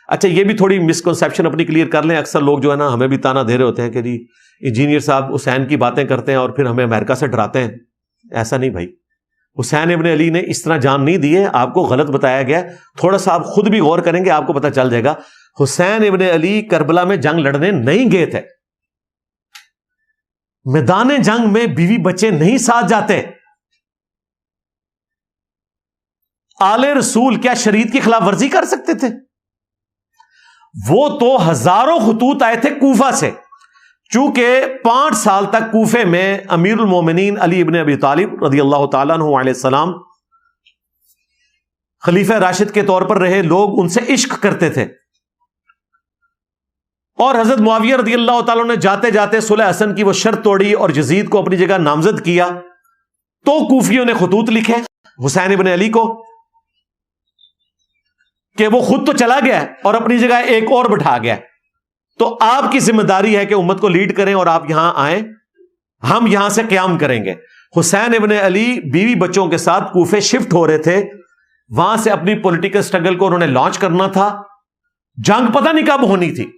اچھا یہ بھی تھوڑی مسکنسیپشن اپنی کلیئر کر لیں. اکثر لوگ جو ہے نا ہمیں بھی تانا دے رہے ہوتے ہیں کہ جی انجینئر صاحب حسین کی باتیں کرتے ہیں اور پھر ہمیں امریکہ سے ڈراتے ہیں. ایسا نہیں بھائی, حسین ابن علی نے اس طرح جان نہیں دی ہے, آپ کو غلط بتایا گیا. تھوڑا سا آپ خود بھی غور کریں گے آپ کو پتہ چل جائے گا. حسین ابن علی کربلا میں جنگ لڑنے نہیں گئے تھے, میدان جنگ میں بیوی بچے نہیں ساتھ جاتے. آل رسول کیا شریعت کی خلاف ورزی کر سکتے تھے؟ وہ تو ہزاروں خطوط آئے تھے کوفہ سے, چونکہ 5 سال تک کوفے میں امیر المومنین علی ابن ابی طالب رضی اللہ تعالیٰ عنہ علیہ السلام خلیفہ راشد کے طور پر رہے. لوگ ان سے عشق کرتے تھے, اور حضرت معاویہ رضی اللہ تعالیٰ نے جاتے جاتے صلح حسن کی وہ شرط توڑی اور یزید کو اپنی جگہ نامزد کیا. تو کوفیوں نے خطوط لکھے حسین ابن علی کو کہ وہ خود تو چلا گیا اور اپنی جگہ ایک اور بٹھا گیا, تو آپ کی ذمہ داری ہے کہ امت کو لیڈ کریں اور آپ یہاں آئیں, ہم یہاں سے قیام کریں گے. حسین ابن علی بیوی بچوں کے ساتھ کوفے شفٹ ہو رہے تھے, وہاں سے اپنی پولیٹیکل سٹرگل کو انہوں نے لانچ کرنا تھا. جنگ پتہ نہیں کب ہونی تھی,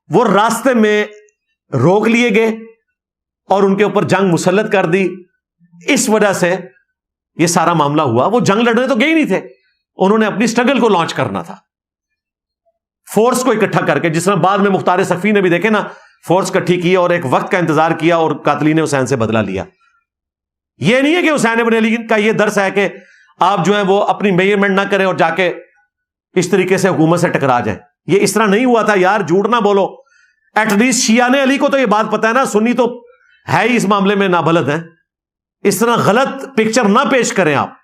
وہ راستے میں روک لیے گئے اور ان کے اوپر جنگ مسلط کر دی. اس وجہ سے یہ سارا معاملہ ہوا. وہ جنگ لڑنے تو گئے نہیں تھے, انہوں نے اپنی سٹرگل کو لانچ کرنا تھا, فورس کو اکٹھا کر کے. جس طرح بعد میں مختار صفی نے بھی دیکھے نا, فورس اکٹھی کی اور ایک وقت کا انتظار کیا اور قاتلین حسین سے بدلہ لیا. یہ نہیں ہے کہ حسین ابن علی کا یہ درس ہے کہ آپ جو ہے وہ اپنی میجرمنٹ نہ کریں اور جا کے اس طریقے سے حکومت سے ٹکرا جائیں. یہ اس طرح نہیں ہوا تھا یار, جھوٹ نہ بولو. ایٹ لیسٹ شیعہ علی کو تو یہ بات پتا ہے نا, سنی تو ہے ہی اس معاملے میں نابلد ہیں. اس طرح غلط پکچر نہ پیش کریں آپ.